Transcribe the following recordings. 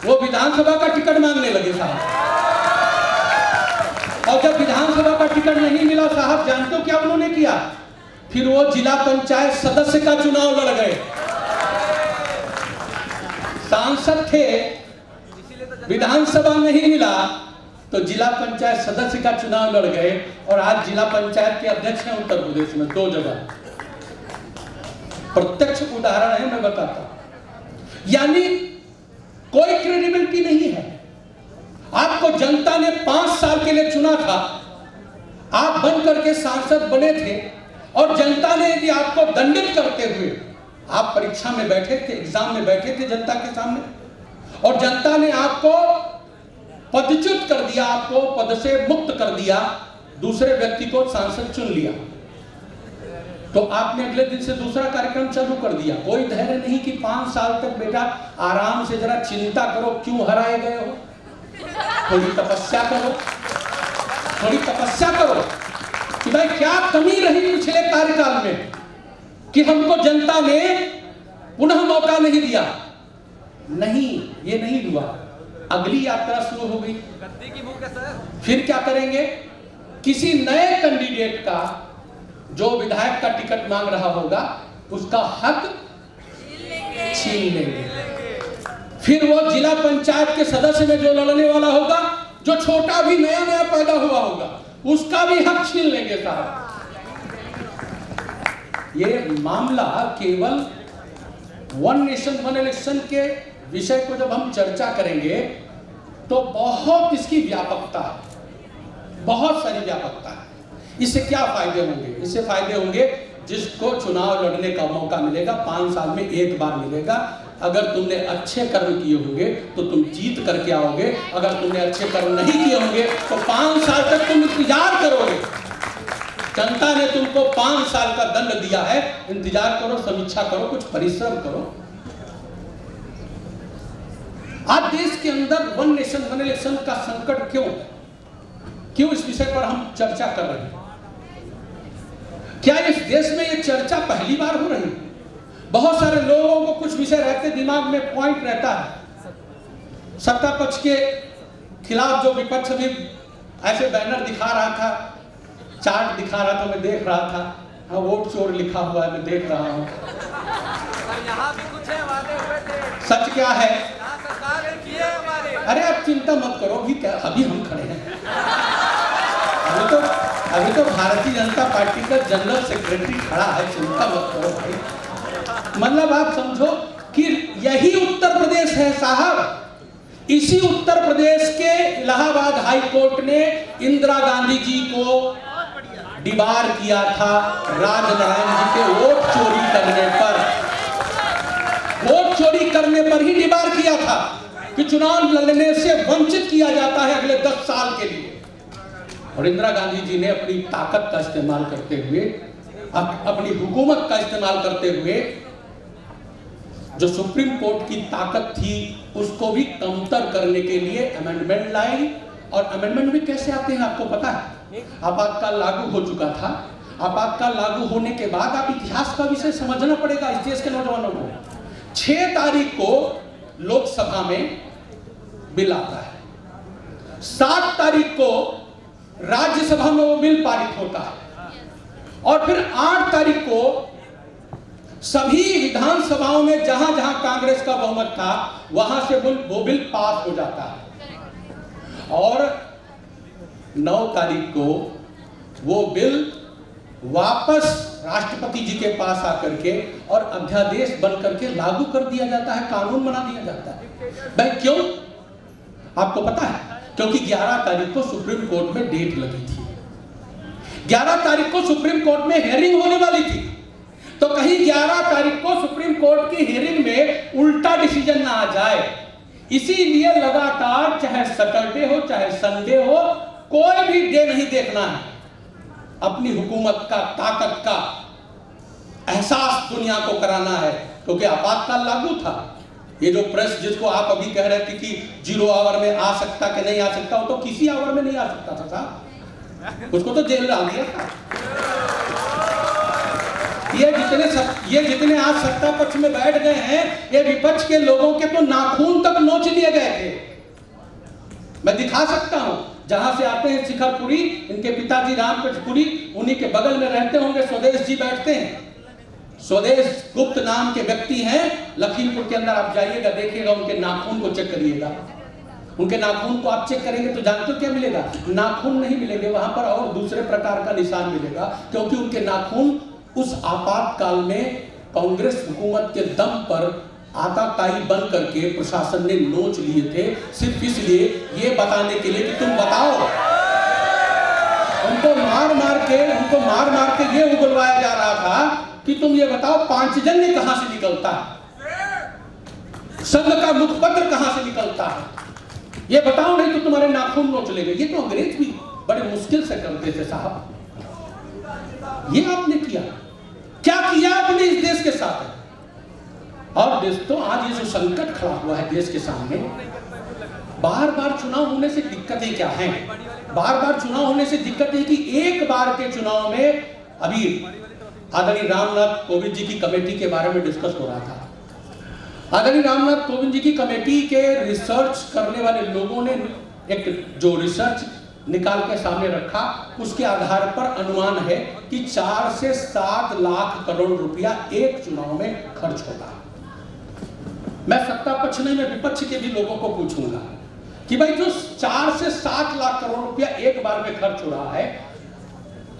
वो विधानसभा का टिकट मांगने लगे साहब। और जब विधानसभा का टिकट नहीं मिला साहब, जानते हो क्या उन्होंने किया? फिर वो जिला पंचायत सदस्य का चुनाव लड़ गए। सांसद थे, विधानसभा नहीं मिला तो जिला पंचायत सदस्य का चुनाव लड़ गए और आज जिला पंचायत के अध्यक्ष हैं उत्तर प्रदेश में 2 जगह। प्रत्यक्ष उदाहरण है, मैं बताता हूं। यानी कोई क्रेडिबिलिटी नहीं है। आपको जनता ने 5 साल के लिए चुना था, आप बन करके सांसद बने थे और जनता ने यदि आपको दंडित करते हुए, आप परीक्षा में बैठे थे, एग्जाम में बैठे थे जनता के सामने, और जनता ने आपको पदच्युत कर दिया, आपको पद से मुक्त कर दिया, दूसरे व्यक्ति को सांसद चुन लिया, तो आपने अगले दिन से दूसरा कार्यक्रम चालू कर दिया। कोई धैर्य नहीं कि 5 साल तक बेटा आराम से जरा चिंता करो, क्यों हराए गए हो, थोड़ी तपस्या करो, थोड़ी तपस्या करो कि भाई क्या कमी रही पिछले कार्यकाल में कि हमको जनता ने पुनः मौका नहीं दिया। नहीं, ये नहीं हुआ। अगली यात्रा शुरू हो गई। फिर क्या करेंगे? किसी नए कैंडिडेट का, जो विधायक का टिकट मांग रहा होगा, उसका हक छीन लेंगे। फिर वो जिला पंचायत के सदस्य में जो लड़ने वाला होगा, जो छोटा भी नया नया पैदा हुआ होगा, उसका भी हक छीन लेंगे साहब। ये मामला केवल वन नेशन वन इलेक्शन के विषय को जब हम चर्चा करेंगे तो बहुत इसकी व्यापकता है, बहुत सारी व्यापकता है। इससे क्या फायदे होंगे? इससे फायदे होंगे, जिसको चुनाव लड़ने का मौका मिलेगा 5 साल में 1 बार मिलेगा। अगर तुमने अच्छे कर्म किए होंगे तो तुम जीत करके आओगे, अगर तुमने अच्छे कर्म नहीं किए होंगे तो 5 साल तक तुम इंतजार करोगे। जनता ने तुमको 5 साल का दंड दिया है, इंतजार करो, समीक्षा करो, कुछ परिश्रम करो। आज देश के अंदर वन नेशन वन इलेक्शन का संकट क्यों इस विषय पर हम चर्चा कर रहे हैं? क्या इस देश में ये चर्चा पहली बार हो रही है? बहुत सारे लोगों को कुछ विषय रहते, दिमाग में पॉइंट रहता है। सत्ता पक्ष के खिलाफ जो विपक्ष भी ऐसे बैनर दिखा रहा था, चार्ट दिखा रहा था, मैं देख रहा था, हाँ वोट चोर लिखा हुआ है, मैं देख रहा हूँ। यहाँ भी कुछ है, वादे हुए थे। सच क्या है? सरकार ने किए हमारे। अरे आप चिंता मत करो, अभी हम खड़े हैं। अभी तो भारतीय जनता पार्टी का जनरल सेक्रेटरी खड़ा है, चिंता मत करो भाई। मतलब आप समझो कि यही उत्तर प्रदेश है साहब। इसी उत्तर प्रदेश के इलाहाबाद हाई कोर्ट ने इंदिरा गांधी जी को डिबार किया था राजनारायण जी के वोट चोरी करने पर। वोट चोरी करने पर ही डिबार किया था कि चुनाव लड़ने से वंचित किया जाता है अगले 10 साल के लिए। और इंदिरा गांधी जी ने अपनी ताकत का इस्तेमाल करते हुए, अपनी हुकूमत का इस्तेमाल करते हुए, जो सुप्रीम कोर्ट की ताकत थी उसको भी कमतर करने के लिए अमेंडमेंट लाई। और अमेंडमेंट भी कैसे आते हैं आपको पता है? आपातकाल लागू हो चुका था। आपातकाल लागू होने के बाद आप इतिहास का विषय समझना पड़ेगा इस देश के नौजवानों को। 6 तारीख को लोकसभा में बिल आता है, 7 तारीख को राज्यसभा में वो बिल पारित होता है, और फिर 8 तारीख को सभी विधानसभाओं में जहां जहां कांग्रेस का बहुमत था वहां से वो बिल पास हो जाता है। और 9 तारीख को वो बिल वापस राष्ट्रपति जी के पास आकर के और अध्यादेश बन करके लागू कर दिया जाता है, कानून बना दिया जाता है। भाई क्यों? आपको पता है? क्योंकि 11 तारीख को सुप्रीम कोर्ट में डेट लगी थी। 11 तारीख को सुप्रीम कोर्ट में हियरिंग होने वाली थी, तो कहीं 11 तारीख को सुप्रीम कोर्ट की हियरिंग में उल्टा डिसीजन ना आ जाए, इसीलिए लगातार चाहे सैटरडे हो चाहे संडे हो, कोई भी डे नहीं देखना है। अपनी हुकूमत का, ताकत का एहसास दुनिया को कराना है, क्योंकि आपातकाल लागू था। ये जो प्रेस जिसको आप अभी कह रहे थे कि 0 आवर में आ सकता कि नहीं आ सकता, वो तो किसी आवर में नहीं आ सकता था साहब, उसको तो जेल डाल दिया था। ये जितने आज सत्ता पक्ष में बैठ गए हैं, ये विपक्ष के लोगों के तो नाखून तक नोच लिए गए थे। मैं दिखा सकता हूं, जहां से आते हैं शिखरपुरी, इनके पिताजी रामकृष्णपुरी, उन्हीं के बगल में रहते होंगे स्वदेश जी बैठते हैं। स्वदेश गुप्त नाम के व्यक्ति हैं, लखीमपुर के अंदर आप जाइएगा, देखिएगा, उनके नाखून को चेक करिएगा। उनके नाखून को आप चेक करेंगे तो जानते हो क्या मिलेगा? नाखून नहीं मिलेंगे वहां पर, और दूसरे प्रकार का निशान मिलेगा, क्योंकि उनके नाखून उस आपातकाल में कांग्रेस हुकूमत के दम पर आताताई बन करके प्रशासन ने नोच लिए थे, सिर्फ इसलिए ये बताने के लिए कि तुम बताओ। उनको मार मार के ये उगलवाया जा रहा था कि तुम ये बताओ पांचजन्य कहां से निकलता है, संघ का मुखपत्र कहां से निकलता है, ये बताओ, नहीं तो तुम्हारे नाखून नोच लेंगे। ये तो अंग्रेज भी बड़े मुश्किल से करते थे साहब। ये आपने किया, क्या किया आपने इस देश के साथ? और देश तो आज ये जो संकट खड़ा हुआ है देश के सामने, बार बार चुनाव होने से दिक्कतें क्या हैं? बार बार चुनाव होने से दिक्कत है कि एक बार के चुनाव में, अभी आदरणीय रामनाथ कोविंद जी की कमेटी के बारे में डिस्कस हो रहा था। आदरणीय रामनाथ कोविंद जी की कमेटी के रिसर्च करने वाले लोगों ने एक जो रिसर्च निकाल के सामने रखा, उसके आधार पर अनुमान है कि 4 से 7 लाख करोड़ रुपया एक चुनाव में खर्च होगा। मैं सत्ता पक्ष नहीं, मैं विपक्ष के भी लोगों को पूछूंगा कि भाई जो 4 से 7 लाख करोड़ रुपया एक बार में खर्च हो रहा है,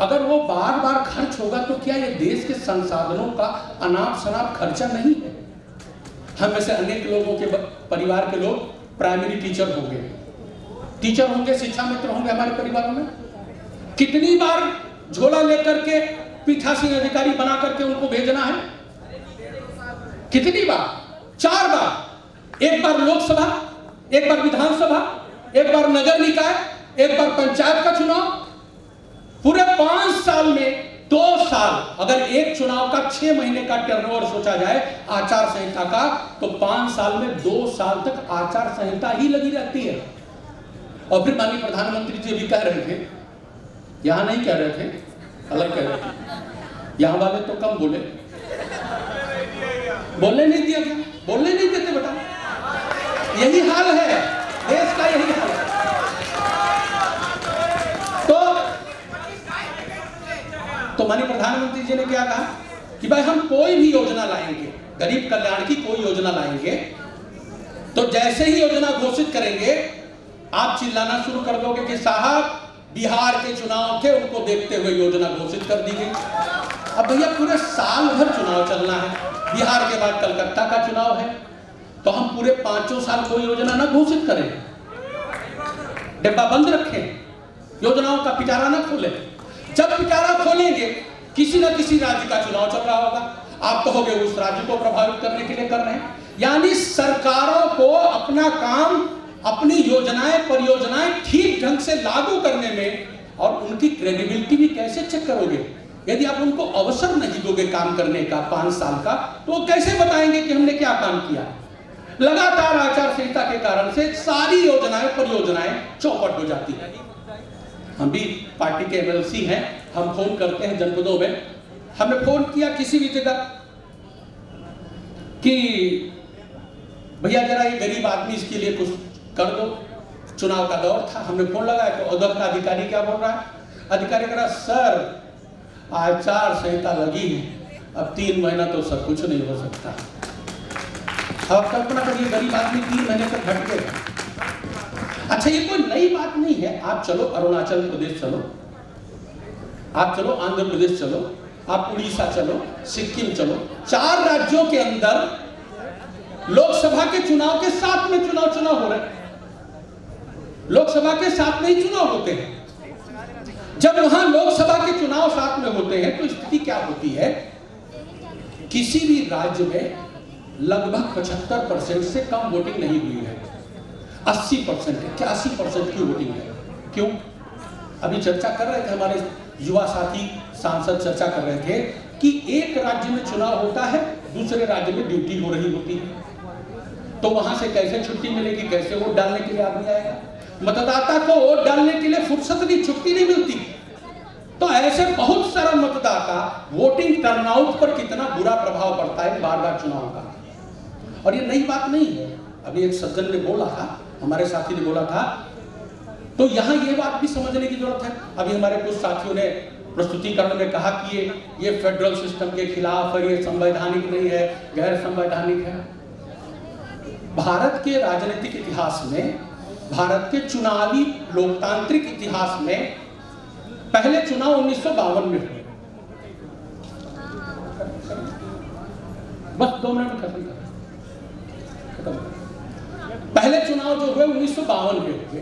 अगर वो बार बार खर्च होगा तो क्या ये देश के संसाधनों का अनाप शनाप खर्चा नहीं है? हम में से अनेक लोगों के परिवार के लोग प्राइमरी टीचर होंगे, शिक्षा मित्र होंगे हमारे परिवारों में। कितनी बार झोला लेकर के पीठासीन अधिकारी बना करके उनको भेजना है? कितनी बार? 4 बार। एक बार लोकसभा, एक बार विधानसभा, एक बार नगर निकाय, एक बार पंचायत का चुनाव। पूरे 5 साल में 2 साल, अगर एक चुनाव का 6 महीने का टर्नओवर सोचा जाए आचार संहिता का, तो 5 साल में 2 साल तक आचार संहिता ही लगी रहती है। और फिर माननीय प्रधानमंत्री जी भी कह रहे थे, यहां नहीं कह रहे थे, अलग कह रहे थे, यहां वाले तो कम बोले, बोलने नहीं दिया क्या? बोलने नहीं देते बेटा। यही हाल है देश का, यही हाल है। तो माननीय प्रधानमंत्री जी ने क्या कहा कि भाई हम कोई भी योजना लाएंगे, गरीब कल्याण की कोई योजना लाएंगे, तो जैसे ही योजना घोषित करेंगे आप चिल्लाना शुरू कर दोगे कि साहब बिहार के चुनाव थे, उनको देखते हुए योजना घोषित कर दी गई। अब भैया पूरे साल भर चुनाव चलना है, बिहार के बाद कलकत्ता का चुनाव है, तो हम पूरे 5 साल कोई योजना ना घोषित करें, डिब्बा बंद रखें, योजनाओं का पिटारा ना खोलें। जब पिटारा खोलेंगे किसी न किसी राज्य का चुनाव चल रहा होगा, आप कहोगे उस राज्य को प्रभावित करने के लिए कर रहे हैं। यानी सरकारों को अपना काम, अपनी योजनाएं परियोजनाएं ठीक ढंग से लागू करने में, और उनकी क्रेडिबिलिटी भी कैसे चेक करोगे यदि आप उनको अवसर नहीं दोगे काम करने का 5 साल का, तो वो कैसे बताएंगे कि हमने क्या काम किया? लगातार आचार संहिता के कारण से सारी योजनाएं परियोजनाएं चौपट हो जाती है। हम भी पार्टी के एमएलसी हैं, हम फोन करते हैं जनपदों में। हमने फोन किया किसी भी जगह कि भैया जरा ये गरीब आदमी इसके लिए कुछ कर दो, चुनाव का दौर था, हमने फोन लगाया तो उधर का अधिकारी क्या बोल रहा है? अधिकारी कह रहा सर आचार संहिता लगी है, अब 3 महीना तो सब कुछ नहीं हो सकता। अब कल्पना करिए गरीब आदमी 3 महीने तक हट गए। अच्छा ये कोई नई बात नहीं है, आप चलो अरुणाचल प्रदेश चलो, आप चलो आंध्र प्रदेश चलो, आप उड़ीसा चलो, सिक्किम चलो, 4 राज्यों के अंदर लोकसभा के चुनाव के साथ में चुनाव हो रहे हैं। लोकसभा के साथ में ही चुनाव होते हैं। जब वहां लोकसभा के चुनाव साथ में होते हैं तो स्थिति क्या होती है? किसी भी राज्य में लगभग 75% से कम वोटिंग नहीं हुई है, 80% है, 81% की वोटिंग है। क्यों? अभी चर्चा कर रहे थे, हमारे युवा साथी सांसद चर्चा कर रहे थे कि एक राज्य में चुनाव होता है, दूसरे राज्य में ड्यूटी हो रही होती है, तो वहां से कैसे छुट्टी मिलेगी, कैसे वोट डालने के लिए आदमी आएगा? मतदाता को वोट डालने के लिए फुर्सत नहीं, छुट्टी नहीं मिलती। तो ऐसे बहुत सारा मतदाता वोटिंग टर्नआउट पर कितना बुरा प्रभाव पड़ता है बार बार चुनाव का। और ये नई बात नहीं है, अभी एक सज्जन ने बोला था, हमारे साथी ने बोला था, तो यहाँ ये बात भी समझने की जरूरत है। अभी हमारे कुछ साथियों ने प्रस्तुतिकरण में कहा कि ये फेडरल सिस्टम के खिलाफ है, ये संवैधानिक नहीं है, गैर संवैधानिक है। भारत के राजनीतिक इतिहास में, भारत के चुनावी लोकतांत्रिक इतिहास में पहले चुनाव 1952 में हुए। बस 2 मिनट खत्म कर। पहले चुनाव जो हुए 1952 में हुए।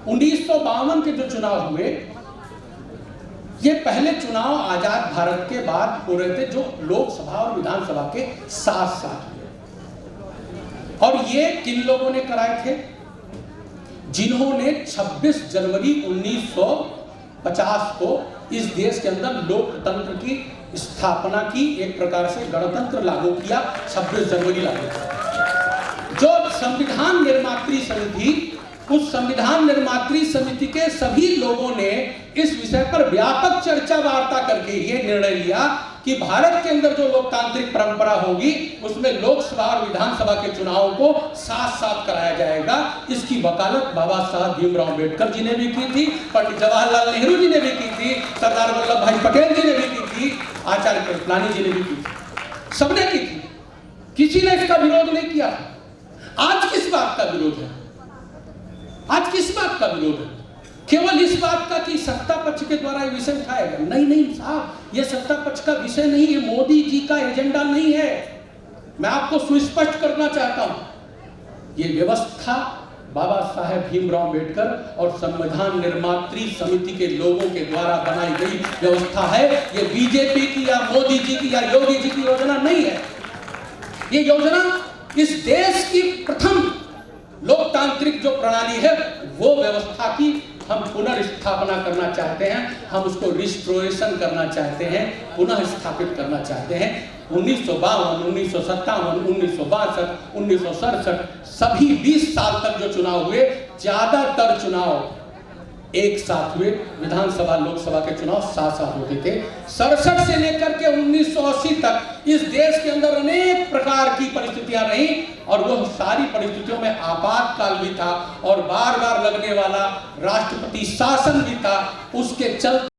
1952 के जो चुनाव हुए, ये पहले चुनाव आजाद भारत के बाद हो रहे थे, जो लोकसभा और विधानसभा के साथ साथ हुए। और ये किन लोगों ने कराए थे? जिन्होंने 26 जनवरी 1950 को इस देश के अंदर लोकतंत्र की स्थापना की, एक प्रकार से गणतंत्र लागू किया। 26 जनवरी लागू किया। जो संविधान निर्मात्री समिति, उस संविधान निर्मात्री समिति के सभी लोगों ने इस विषय पर व्यापक चर्चा वार्ता करके ये निर्णय लिया कि भारत के अंदर जो लोकतांत्रिक परंपरा होगी उसमें लोकसभा और विधानसभा के चुनावों को साथ साथ कराया जाएगा। इसकी वकालत बाबा साहब भीमराव अम्बेडकर जी ने भी की थी, पंडित जवाहरलाल नेहरू जी ने भी की थी, सरदार वल्लभ भाई पटेल जी ने भी की थी, आचार्य कृपलानी जी ने भी की थी, सबने की थी। किसी ने इसका विरोध नहीं किया। आज किस बात का विरोध है? आज किस बात का विरोध है? केवल इस बात का कि सत्ता पक्ष के द्वारा ये विषय उठाया गया। नहीं साहब, ये सत्ता पक्ष का विषय नहीं, ये मोदी जी का एजेंडा नहीं है। मैं आपको सुस्पष्ट करना चाहता हूं, ये व्यवस्था बाबा साहेब भीमराव अम्बेडकर और संविधान निर्मात्री समिति के लोगों के द्वारा बनाई गई व्यवस्था है। ये बीजेपी की या मोदी जी की या योगी जी की योजना नहीं है। ये योजना इस देश की प्रथम लोकतांत्रिक जो प्रणाली है, वो व्यवस्था की हम पुनर्स्थापना करना चाहते हैं। हम उसको रिस्टोरेशन करना चाहते हैं, पुनः स्थापित करना चाहते हैं। 1952, 1957, 1962, 1967 सभी 20 साल तक जो चुनाव हुए, ज्यादातर चुनाव एक साथ हुए। विधानसभा लोकसभा के चुनाव साथ साथ होते थे। 67 से लेकर के 1980 तक इस देश के अंदर अनेक प्रकार की परिस्थितियां रही, और वह सारी परिस्थितियों में आपातकाल भी था और बार बार लगने वाला राष्ट्रपति शासन भी था। उसके चलते